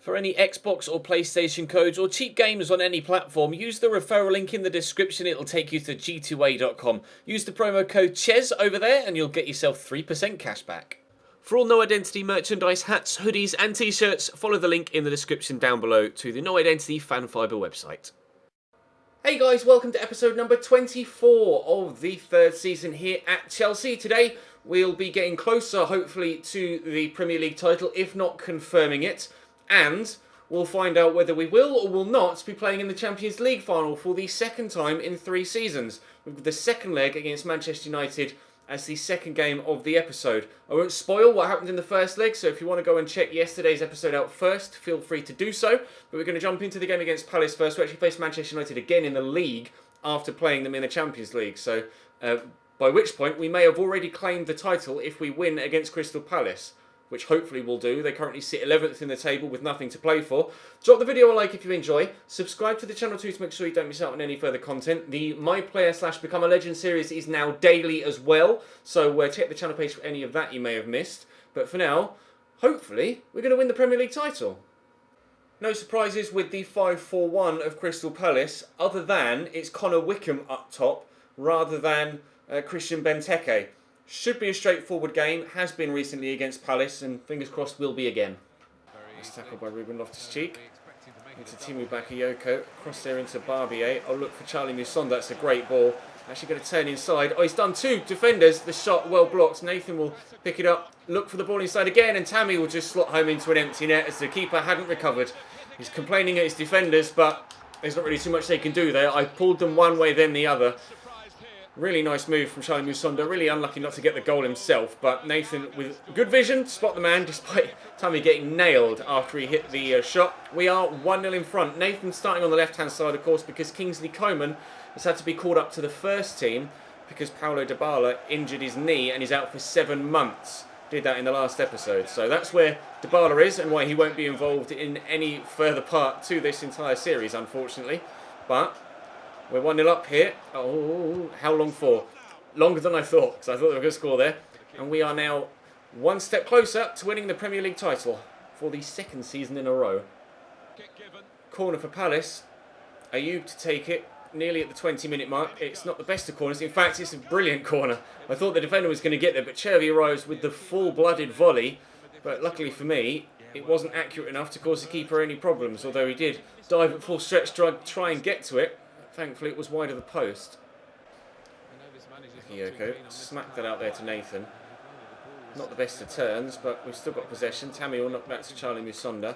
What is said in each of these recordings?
For any Xbox or PlayStation codes or cheap games on any platform, use the referral link in the description. It'll take you to g2a.com. Use the promo code CHES over there and you'll get yourself 3% cash back. For all No Identity merchandise, hats, hoodies and t-shirts, follow the link in the description down below to the No Identity Fan Fibre website. Hey guys, welcome to episode number 24 of the third season here at Chelsea. Today we'll be getting closer, hopefully, to the Premier League title, if not confirming it. And we'll find out whether we will or will not be playing in the Champions League final for the second time in 3 seasons, with the second leg against Manchester United as the second game of the episode. I won't spoil what happened in the first leg, so if you want to go and check yesterday's episode out first, feel free to do so. But we're going to jump into the game against Palace first. We actually face Manchester United again in the league after playing them in the Champions League. So by which point we may have already claimed the title if we win against Crystal Palace, which hopefully we'll do. They currently sit 11th in the table with nothing to play for. Drop the video a like if you enjoy. Subscribe to the channel too to make sure you don't miss out on any further content. The My Player / Become a Legend series is now daily as well, so check the channel page for any of that you may have missed. But for now, hopefully, we're going to win the Premier League title. No surprises with the 5-4-1 of Crystal Palace, other than it's Connor Wickham up top, rather than Christian Benteke. Should be a straightforward game, has been recently against Palace, and fingers crossed will be again. Nice tackle by Ruben Loftus-Cheek. Into Timu Bakayoko, cross there into Barbier. I'll look for Charlie Musonda, that's a great ball. Actually going to turn inside. Oh, he's done 2 defenders, the shot well blocked. Nathan will pick it up, look for the ball inside again, and Tammy will just slot home into an empty net as the keeper hadn't recovered. He's complaining at his defenders, but there's not really too much they can do there. I pulled them one way, then the other. Really nice move from Charlie Musonda. Really unlucky not to get the goal himself, but Nathan with good vision to spot the man despite Tammy getting nailed after he hit the shot. We are 1-0 in front. Nathan starting on the left-hand side, of course, because Kingsley Coman has had to be called up to the first team because Paulo Dybala injured his knee and is out for 7 months. Did that in the last episode. So that's where Dybala is and why he won't be involved in any further part to this entire series, unfortunately. But we're 1-0 up here. Oh, how long for? Longer than I thought, because I thought they were going to score there. And we are now one step closer to winning the Premier League title for the second season in a row. Corner for Palace. Ayoub to take it, nearly at the 20-minute mark. It's not the best of corners. In fact, it's a brilliant corner. I thought the defender was going to get there, but Chervi arrives with the full-blooded volley. But luckily for me, it wasn't accurate enough to cause the keeper any problems, although he did dive at full stretch, try and get to it. Thankfully, it was wide of the post. Bakayoko smacked that out there to Nathan. Not the best of turns, but we've still got possession. Tammy will knock back to Charlie Musonda. A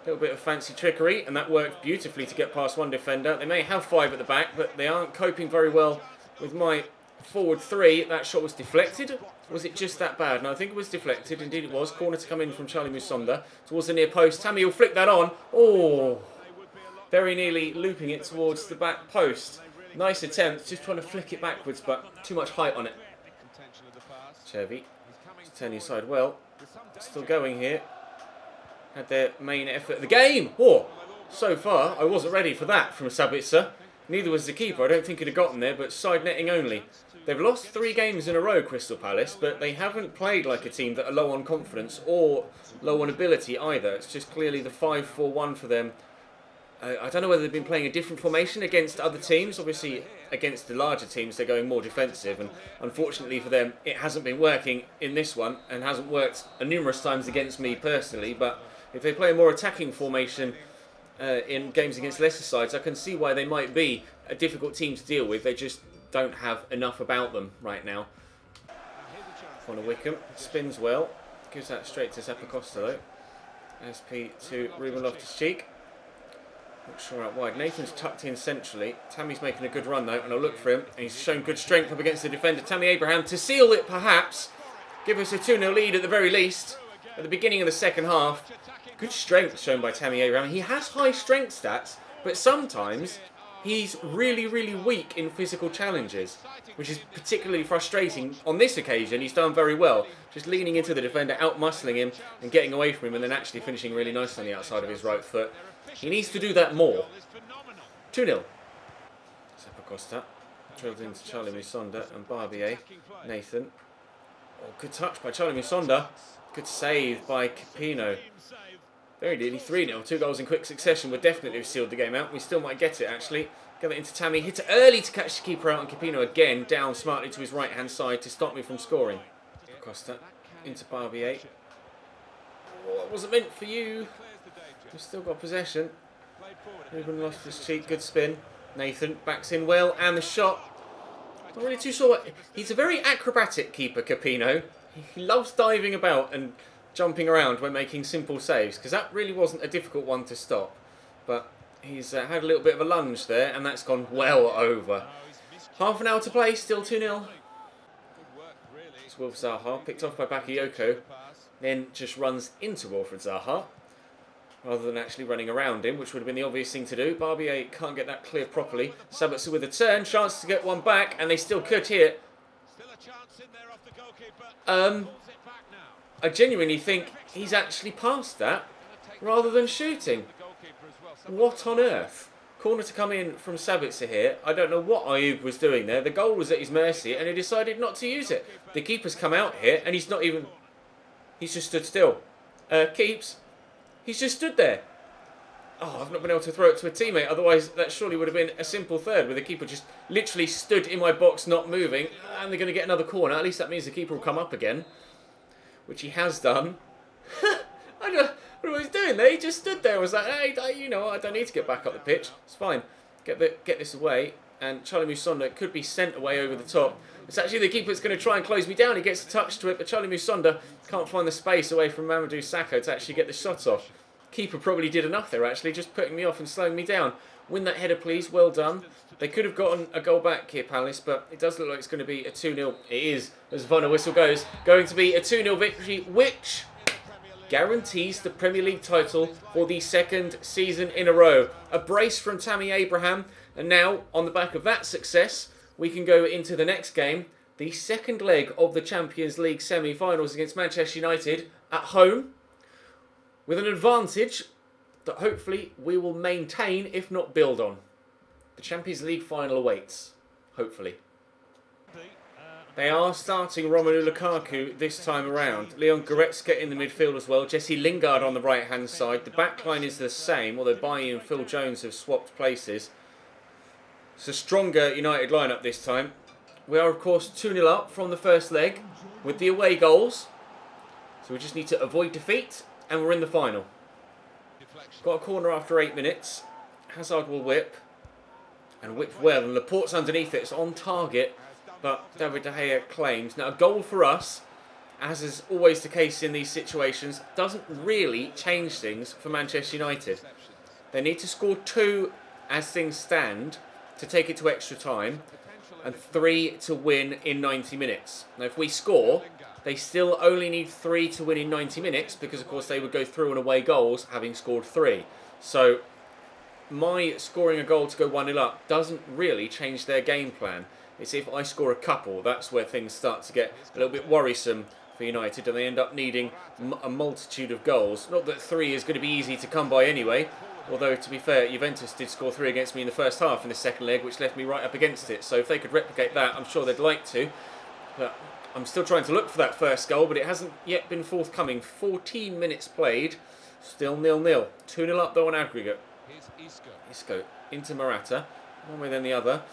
little bit of fancy trickery, and that worked beautifully to get past one defender. They may have 5 at the back, but they aren't coping very well with my forward 3. That shot was deflected. Was it just that bad? No, I think it was deflected. Indeed it was. Corner to come in from Charlie Musonda towards the near post. Tammy will flick that on. Oh! Very nearly looping it towards the back post. Nice attempt, just trying to flick it backwards, but too much height on it. Chervi, turning aside well. Still going here. Had their main effort of the game. Oh, so far, I wasn't ready for that from Sabitzer. Neither was the keeper. I don't think he'd have gotten there, but side netting only. They've lost 3 games in a row, Crystal Palace, but they haven't played like a team that are low on confidence or low on ability either. It's just clearly the 5-4-1 for them. I don't know whether they've been playing a different formation against other teams. Obviously, against the larger teams, they're going more defensive. And unfortunately for them, it hasn't been working in this one and hasn't worked numerous times against me personally. But if they play a more attacking formation in games against lesser sides, I can see why they might be a difficult team to deal with. They just don't have enough about them right now. Connor Wickham spins well. Gives that straight to Zappacosta though. SP to Ruben Loftus-Cheek. Not sure out wide. Nathan's tucked in centrally. Tammy's making a good run though, and I'll look for him. And he's shown good strength up against the defender, Tammy Abraham, to seal it perhaps. Give us a 2-0 lead at the very least. At the beginning of the second half. Good strength shown by Tammy Abraham. He has high strength stats, but sometimes he's really, really weak in physical challenges, which is particularly frustrating. On this occasion, he's done very well. Just leaning into the defender, out-muscling him and getting away from him, and then actually finishing really nice on the outside of his right foot. He needs to do that more. 2-0. Zappacosta drilled into Charlie Musonda and Barbier. Nathan. Oh, good touch by Charlie Musonda. Good save by Capino. Very nearly 3-0. 2 goals in quick succession would definitely have sealed the game out. We still might get it, actually. Give it into Tammy. Hit it early to catch the keeper out. And Capino again down smartly to his right-hand side to stop me from scoring. Costa into Barbier. Oh, that wasn't meant for you. We've still got possession. Ruben lost his cheek. Good spin. Nathan backs in well. And the shot. Not really too sure. He's a very acrobatic keeper, Capino. He loves diving about and jumping around when making simple saves, because that really wasn't a difficult one to stop. But he's had a little bit of a lunge there, and that's gone well over. Half an hour to play, still 2-0. It's Wilf Zaha, picked off by Bakayoko, then just runs into Wilfred Zaha, rather than actually running around him, which would have been the obvious thing to do. Barbier can't get that clear properly. Sabitzer with a turn, chance to get one back, and they still could here. I genuinely think he's actually passed that rather than shooting. What on earth? Corner to come in from Sabitzer here. I don't know what Ayoub was doing there. The goal was at his mercy and he decided not to use it. The keeper's come out here and he's not even... He's just stood still. Keeps. He's just stood there. Oh, I've not been able to throw it to a teammate. Otherwise, that surely would have been a simple third with the keeper just literally stood in my box, not moving. And they're going to get another corner. At least that means the keeper will come up again, which he has done. I don't know what he's doing there. He just stood there and was like, hey, you know, I don't need to get back up the pitch. It's fine. Get this away. And Charlie Musonda could be sent away over the top. It's actually the keeper that's going to try and close me down. He gets a touch to it, but Charlie Musonda can't find the space away from Mamadou Sakho to actually get the shot off. Keeper probably did enough there, actually, just putting me off and slowing me down. Win that header, please. Well done. They could have gotten a goal back here, Palace, but it does look like it's going to be a 2-0. It is, as Vonner whistle goes, going to be a 2-0 victory, which guarantees the Premier League title for the second season in a row. A brace from Tammy Abraham, and now, on the back of that success, we can go into the next game, the second leg of the Champions League semi-finals against Manchester United at home, with an advantage that hopefully we will maintain, if not build on. The Champions League final awaits, hopefully. They are starting Romelu Lukaku this time around. Leon Goretzka in the midfield as well. Jesse Lingard on the right-hand side. The back line is the same, although Bailly and Phil Jones have swapped places. It's a stronger United lineup this time. We are, of course, 2-0 up from the first leg with the away goals. So we just need to avoid defeat. And we're in the final. Got a corner after 8 minutes. Hazard will whip. And whip well. And Laporte's underneath it. It's on target. But David De Gea claims. Now, a goal for us, as is always the case in these situations, doesn't really change things for Manchester United. They need to score 2 as things stand to take it to extra time. And 3 to win in 90 minutes. Now, if we score... They still only need 3 to win in 90 minutes because, of course, they would go through on away goals having scored 3. So, my scoring a goal to go 1-0 up doesn't really change their game plan. It's if I score a couple, that's where things start to get a little bit worrisome for United and they end up needing a multitude of goals. Not that 3 is going to be easy to come by anyway. Although, to be fair, Juventus did score 3 against me in the first half in the second leg, which left me right up against it. So if they could replicate that, I'm sure they'd like to. But I'm still trying to look for that first goal, but it hasn't yet been forthcoming. 14 minutes played, still 0-0. 2-0 up though on aggregate. Isco into Morata, one way then the other.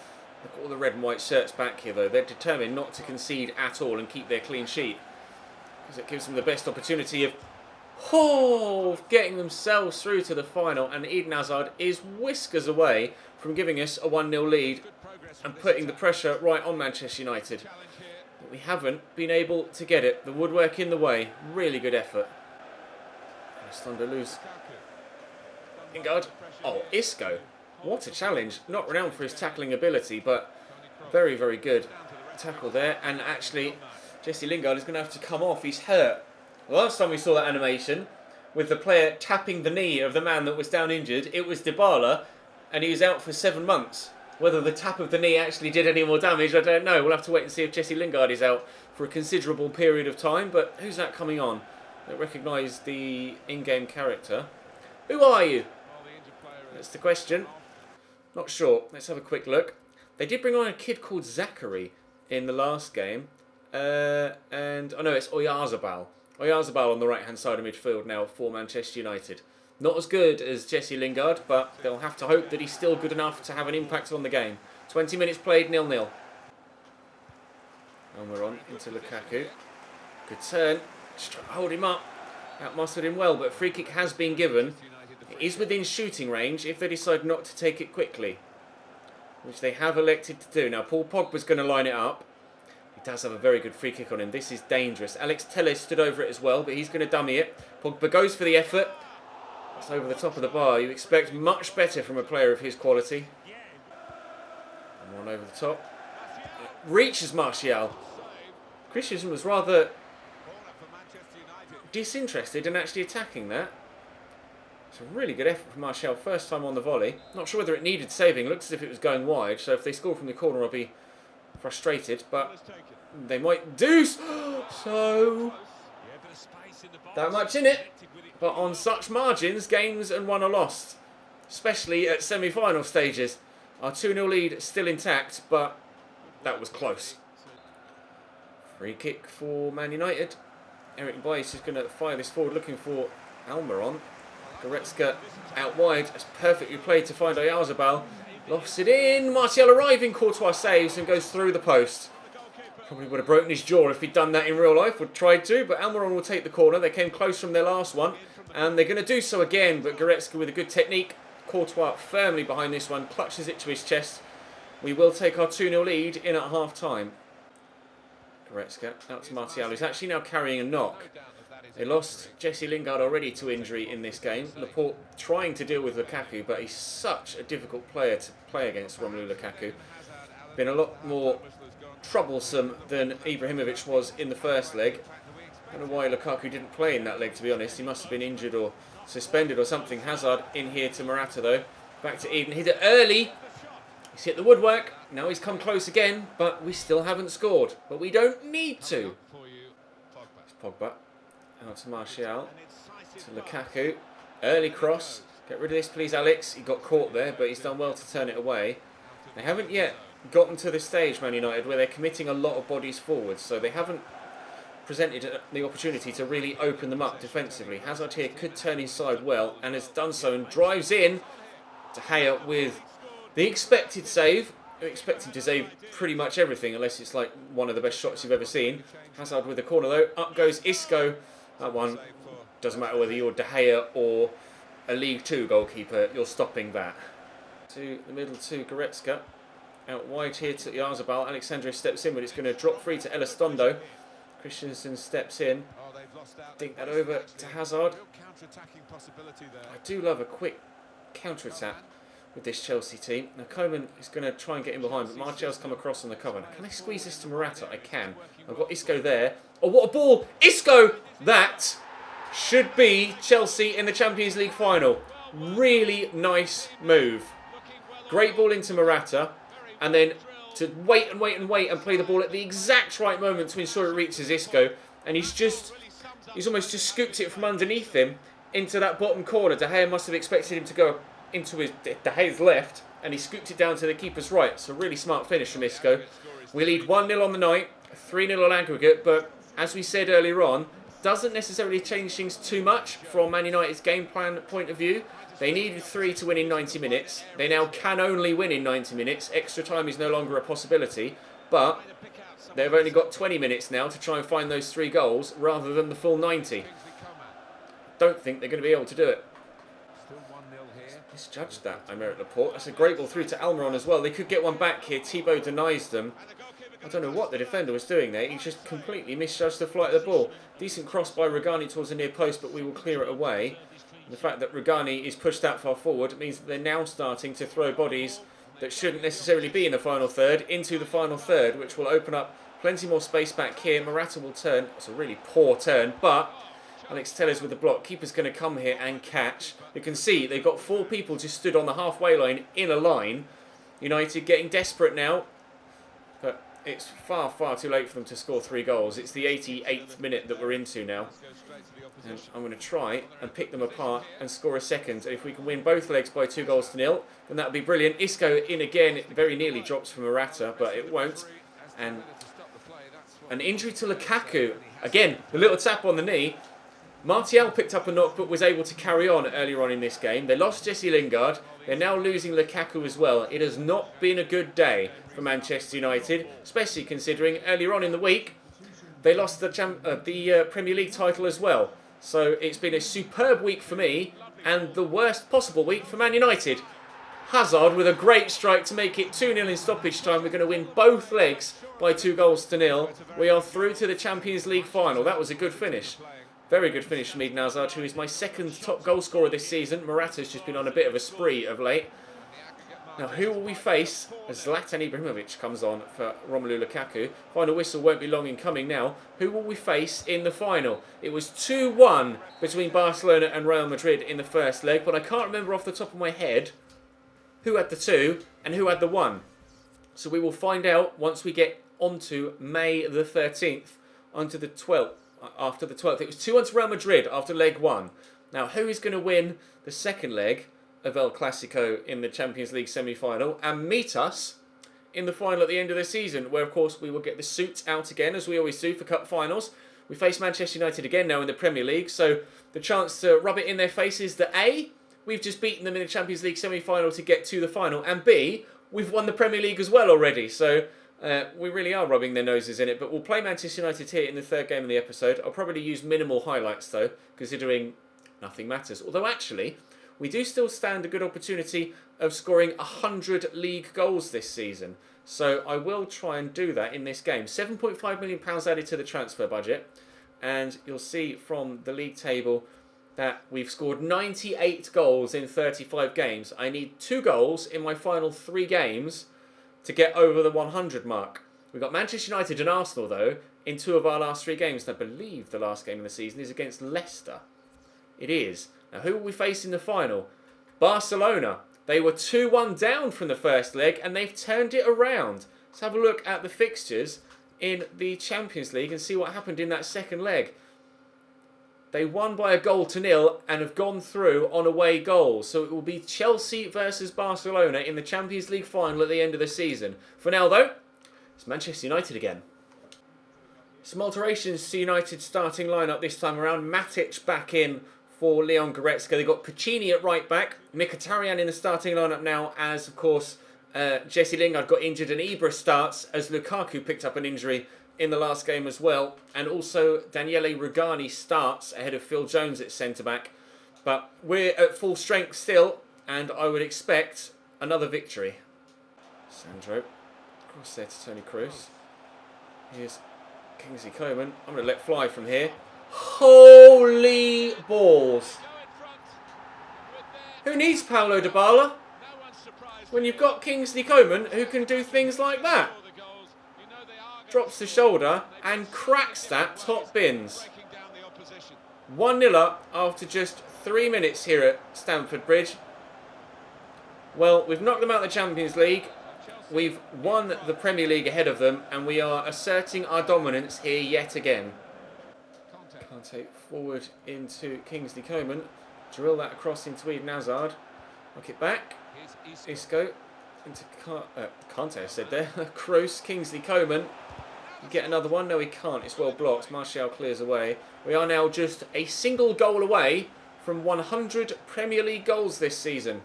Look at all the red and white shirts back here though. They're determined not to concede at all and keep their clean sheet, because it gives them the best opportunity of getting themselves through to the final. And Eden Hazard is whiskers away from giving us a 1-0 lead and putting the pressure right on Manchester United. But we haven't been able to get it. The woodwork in the way. Really good effort. Thunder loose. Lingard. Oh, Isco. What a challenge. Not renowned for his tackling ability, but very, very good tackle there. And actually, Jesse Lingard is going to have to come off. He's hurt. The last time we saw that animation, with the player tapping the knee of the man that was down injured, it was Dybala, and he was out for 7 months. Whether the tap of the knee actually did any more damage, I don't know. We'll have to wait and see if Jesse Lingard is out for a considerable period of time. But who's that coming on? I don't recognise the in-game character. Who are you? That's the question. Not sure. Let's have a quick look. They did bring on a kid called Zachary in the last game. And I know it's Oyarzabal Oyarzabal on the right-hand side of midfield now for Manchester United. Not as good as Jesse Lingard, but they'll have to hope that he's still good enough to have an impact on the game. 20 minutes played, 0-0. And we're on into Lukaku. Good turn. Just trying to hold him up. Outmuscled him well, but a free kick has been given. It is within shooting range if they decide not to take it quickly, which they have elected to do. Now, Paul Pogba's going to line it up. He does have a very good free kick on him. This is dangerous. Alex Telles stood over it as well, but he's going to dummy it. Pogba goes for the effort. It's over the top of the bar. You expect much better from a player of his quality. And one over the top. It reaches Martial. Christensen was rather disinterested in actually attacking that. It's a really good effort from Martial, first time on the volley. Not sure whether it needed saving. Looks as if it was going wide, so if they score from the corner I'll be frustrated, but they might do so. That much in it, but on such margins, games and won are lost, especially at semi-final stages. Our 2-0 lead still intact, but that was close. Free kick for Man United. Eric Bailly is going to fire this forward, looking for Almiron. Goretzka out wide. That's perfectly played to find Oyarzabal. Lofts it in. Martial arriving. Courtois saves and goes through the post. Probably would have broken his jaw if he'd done that in real life. Would try to, but Almiron will take the corner. They came close from their last one, and they're going to do so again. But Goretzka with a good technique. Courtois firmly behind this one. Clutches it to his chest. We will take our 2-0 lead in at half-time. Goretzka out to Martial, who's actually now carrying a knock. They lost Jesse Lingard already to injury in this game. Laporte trying to deal with Lukaku, but he's such a difficult player to play against, Romelu Lukaku. Been a lot more troublesome than Ibrahimovic was in the first leg. I don't know why Lukaku didn't play in that leg, to be honest. He must have been injured or suspended or something. Hazard in here to Morata, though. Back to Eden. Hit it early. He's hit the woodwork. Now he's come close again, but we still haven't scored. But we don't need to. It's Pogba. Out to Martial. To Lukaku. Early cross. Get rid of this, please, Alex. He got caught there, but he's done well to turn it away. They haven't yet gotten to the stage, Man United, where they're committing a lot of bodies forwards. So they haven't presented the opportunity to really open them up defensively. Hazard here could turn inside well, and has done so, and drives in. De Gea with the expected save. You're expecting to save pretty much everything, unless it's like one of the best shots you've ever seen. Hazard with the corner, though. Up goes Isco. That one doesn't matter whether you're De Gea or a League 2 goalkeeper, you're stopping that. To the middle to Goretzka. Out wide here to Oyarzabal. Alexandre steps in, but it's going to drop free to Elizondo. Christensen steps in. Dink that over to Hazard. I do love a quick counter-attack with this Chelsea team. Now Coleman is going to try and get in behind, but Martial's come across on the cover. Now, can I squeeze this to Morata? I can. I've got Isco there. Oh, what a ball! Isco! That should be Chelsea in the Champions League final. Really nice move. Great ball into Morata. And then to wait and wait and wait and play the ball at the exact right moment to ensure it reaches Isco. And he's almost just scooped it from underneath him into that bottom corner. De Gea must have expected him to go into De Gea's left, and he scooped it down to the keeper's right. So really smart finish from Isco. We lead 1-0 on the night, 3-0 on aggregate, but as we said earlier on, doesn't necessarily change things too much from Man United's game plan point of view. They needed 3 to win in 90 minutes. They now can only win in 90 minutes. Extra time is no longer a possibility, but they've only got 20 minutes now to try and find those 3 goals rather than the full 90. Don't think they're going to be able to do it. Misjudged that, Aymeric Laporte. That's a great ball through to Almiron as well. They could get one back here. Thibaut denies them. I don't know what the defender was doing there. He just completely misjudged the flight of the ball. Decent cross by Rugani towards the near post, but we will clear it away. The fact that Rugani is pushed that far forward means that they're now starting to throw bodies that shouldn't necessarily be in the final third into the final third, which will open up plenty more space back here. Morata will turn. It's a really poor turn, but Alex Telles with the block. Keeper's going to come here and catch. You can see they've got 4 people just stood on the halfway line in a line. United getting desperate now, but it's far, far too late for them to score 3 goals. It's the 88th minute that we're into now. And I'm going to try and pick them apart and score a second. And if we can win both legs by 2-0, then that would be brilliant. Isco in again. It very nearly drops from Morata, but it won't. And An injury to Lukaku. Again, the little tap on the knee. Martial picked up a knock but was able to carry on earlier on in this game. They lost Jesse Lingard. They're now losing Lukaku as well. It has not been a good day for Manchester United, especially considering earlier on in the week they lost the Premier League title as well. So it's been a superb week for me and the worst possible week for Man United. Hazard with a great strike to make it 2-0 in stoppage time. We're going to win both legs by 2-0. We are through to the Champions League final. That was a good finish. Very good finish from Eden Hazard, who is my second top goal scorer this season. Morata's just been on a bit of a spree of late. Now, who will we face as Zlatan Ibrahimovic comes on for Romelu Lukaku? Final whistle won't be long in coming now. Who will we face in the final? It was 2-1 between Barcelona and Real Madrid in the first leg, but I can't remember off the top of my head who had the 2 and who had the 1. So we will find out once we get onto May the 13th, onto the 12th. After the 12th. It was 2-1 to Real Madrid after leg 1. Now, who is going to win the second leg of El Clasico in the Champions League semi-final and meet us in the final at the end of the season, where, of course, we will get the suit out again, as we always do for cup finals. We face Manchester United again now in the Premier League, so the chance to rub it in their faces that A, we've just beaten them in the Champions League semi-final to get to the final, and B, we've won the Premier League as well already, so we really are rubbing their noses in it. But we'll play Manchester United here in the third game of the episode. I'll probably use minimal highlights though, considering nothing matters. Although actually, we do still stand a good opportunity of scoring 100 league goals this season. So I will try and do that in this game. £7.5 million added to the transfer budget. And you'll see from the league table that we've scored 98 goals in 35 games. I need 2 goals in my final 3 games to get over the 100 mark. We've got Manchester United and Arsenal, though, in 2 of our last 3 games. And I believe the last game of the season is against Leicester. It is. Now, who will we face in the final? Barcelona. They were 2-1 down from the first leg, and they've turned it around. Let's have a look at the fixtures in the Champions League and see what happened in that second leg. They won by 1-0 and have gone through on away goals. So it will be Chelsea versus Barcelona in the Champions League final at the end of the season. For now, though, it's Manchester United again. Some alterations to United's starting lineup this time around. Matic back in for Leon Goretzka. They've got Puccini at right back. Mkhitaryan in the starting lineup now as, of course, Jesse Lingard got injured and Ibra starts as Lukaku picked up an injury in the last game as well. And also Daniele Rugani starts ahead of Phil Jones at centre-back. But we're at full strength still, and I would expect another victory. Sandro, cross there to Toni Kroos. Here's Kingsley Coman. I'm going to let fly from here. Holy balls. Who needs Paulo Dybala when you've got Kingsley Coman who can do things like that? Drops the shoulder and cracks that top bins. 1-0 up after just 3 minutes here at Stamford Bridge. Well, we've knocked them out of the Champions League. We've won the Premier League ahead of them, and we are asserting our dominance here yet again. Kante forward into Kingsley Coman. Drill that across into Eden Hazard. Knock it back. Isco into Kante, I said there. Kroos, Kingsley Coman. You get another one? No, he can't. It's well blocked. Martial clears away. We are now just a single goal away from 100 Premier League goals this season.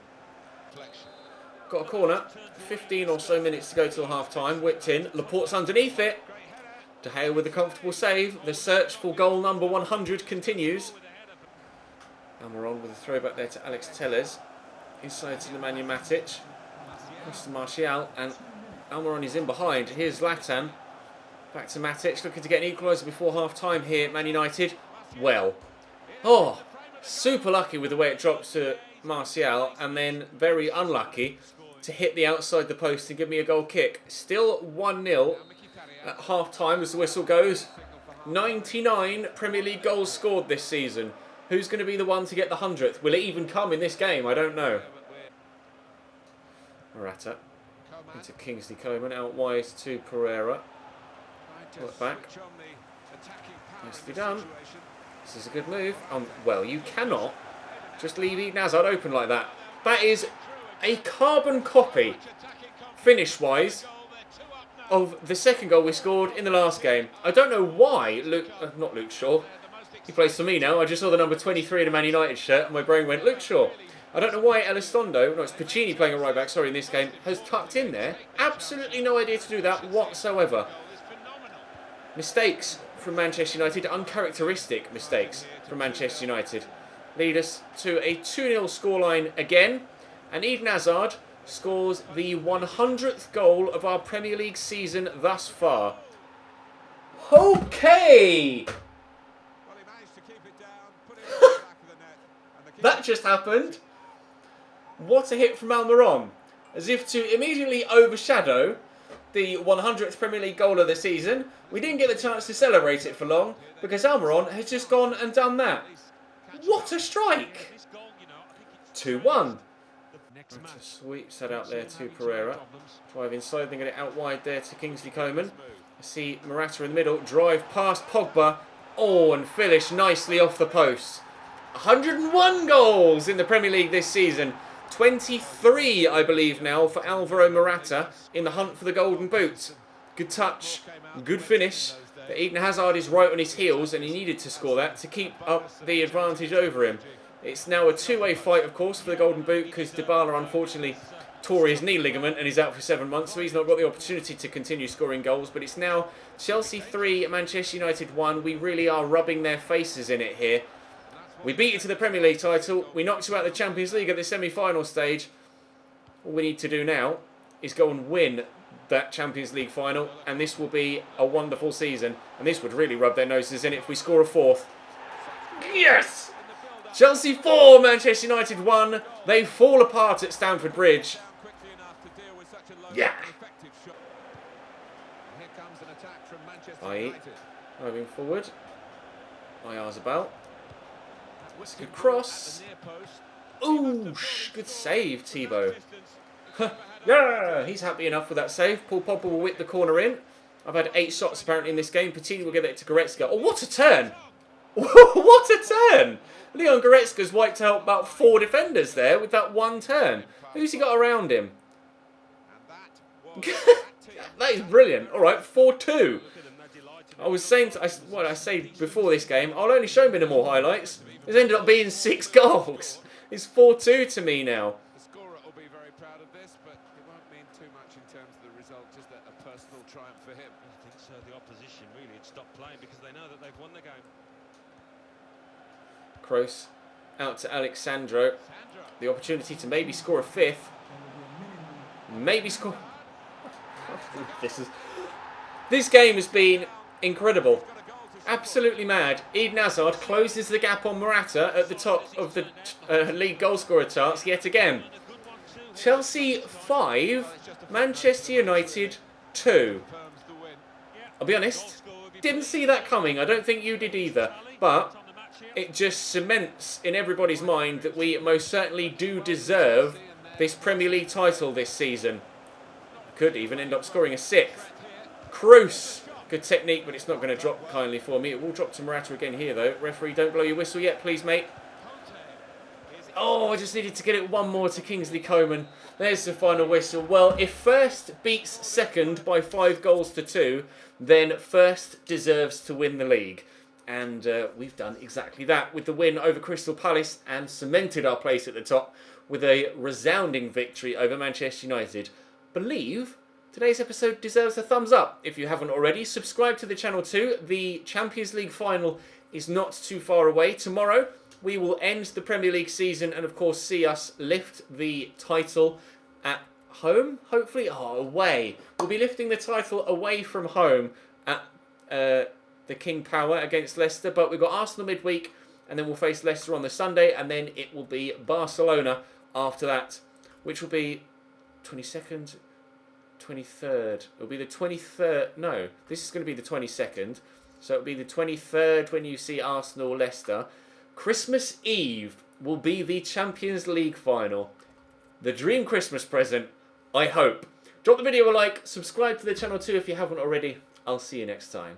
Got a corner. 15 or so minutes to go till half-time. Whipped in. Laporte's underneath it. De Gea with a comfortable save. The search for goal number 100 continues. And we're on with a throwback there to Alex Telles. Inside to Nemanja Matic. Across to Martial. And Almiron is in behind. Here's Zlatan. Back to Matic. Looking to get an equaliser before half-time here at Man United. Well. Oh, super lucky with the way it drops to Martial. And then very unlucky to hit the outside the post and give me a goal kick. Still 1-0 at half-time as the whistle goes. 99 Premier League goals scored this season. Who's going to be the one to get the 100th? Will it even come in this game? I don't know. Morata into Kingsley Coman. Out wide to Pereira. Pull it back. Nicely done. This is a good move. Well, you cannot just leave Eden Hazard open like that. That is a carbon copy, finish-wise, of the second goal we scored in the last game. I don't know why not Luke Shaw. He plays for me now. I just saw the number 23 in a Man United shirt and my brain went, Luke Shaw. I don't know why Elizondo, no, it's Piccini playing a right back, sorry, in this game, has tucked in there. Absolutely no idea to do that whatsoever. Mistakes from Manchester United, uncharacteristic mistakes from Manchester United, lead us to a 2-0 scoreline again. And Eden Hazard scores the 100th goal of our Premier League season thus far. Okay! That just happened. What a hit from Almiron. As if to immediately overshadow the 100th Premier League goal of the season, we didn't get the chance to celebrate it for long because Almiron has just gone and done that. What a strike! 2-1. Sweeps that out there to Pereira. Drive inside, then get it out wide there to Kingsley Coman. I see Morata in the middle, drive past Pogba. Oh, and finish nicely off the post. 101 goals in the Premier League this season. 23, I believe now, for Alvaro Morata in the hunt for the Golden Boot. Good touch, good finish. But Eden Hazard is right on his heels and he needed to score that to keep up the advantage over him. It's now a two-way fight, of course, for the Golden Boot because Dybala, unfortunately, tore his knee ligament and he's out for 7 months, so he's not got the opportunity to continue scoring goals. But it's now Chelsea 3, Manchester United 1. We really are rubbing their faces in it here. We beat you to the Premier League title. We knocked you out of the Champions League at the semi-final stage. All we need to do now is go and win that Champions League final, and this will be a wonderful season. And this would really rub their noses in it if we score a fourth. Yes! Chelsea 4, Manchester United 1. They fall apart at Stamford Bridge. Yeah. Moving forward. Oyarzabal. That's a good cross. Ooh, good save, Thibaut. Yeah, he's happy enough with that save. Paul Pogba will whip the corner in. I've had 8 shots apparently in this game. Piccini will get it to Goretzka. Oh, what a turn! What a turn! Leon Goretzka's wiped out about 4 defenders there with that one turn. Who's he got around him? That is brilliant. All right, 4-2. I was saying, what I say before this game, I'll only show minimal highlights. It's ended up being 6 goals. It's 4-2 to me now. The scorer will be very proud of this, but it won't mean too much in terms of the result, just a personal triumph for him. I think so. The opposition really had stopped playing because they know that they've won the game. Kroos out to Alexandro. The opportunity to maybe score a 5th. Maybe score... This game has been incredible. Absolutely mad. Eden Hazard closes the gap on Morata at the top of the league goalscorer charts yet again. Chelsea 5, Manchester United 2. I'll be honest, didn't see that coming. I don't think you did either. But it just cements in everybody's mind that we most certainly do deserve this Premier League title this season. Could even end up scoring a 6th. Kroos. Good technique, but it's not going to drop kindly for me. It will drop to Morata again here, though. Referee, don't blow your whistle yet, please, mate. Oh, I just needed to get it one more to Kingsley Coman. There's the final whistle. Well, if first beats second by 5 goals to 2, then first deserves to win the league. And we've done exactly that with the win over Crystal Palace and cemented our place at the top with a resounding victory over Manchester United. Believe today's episode deserves a thumbs up. If you haven't already, subscribe to the channel too. The Champions League final is not too far away. Tomorrow we will end the Premier League season and of course see us lift the title at home, hopefully. Away. We'll be lifting the title away from home at the King Power against Leicester, but we've got Arsenal midweek and then we'll face Leicester on the Sunday and then it will be Barcelona after that, which will be 22nd, 23rd. It'll be the 23rd. No, this is going to be the 22nd. So it'll be the 23rd when you see Arsenal Leicester. Christmas Eve will be the Champions League final. The dream Christmas present, I hope. Drop the video a like, subscribe to the channel too if you haven't already. I'll see you next time.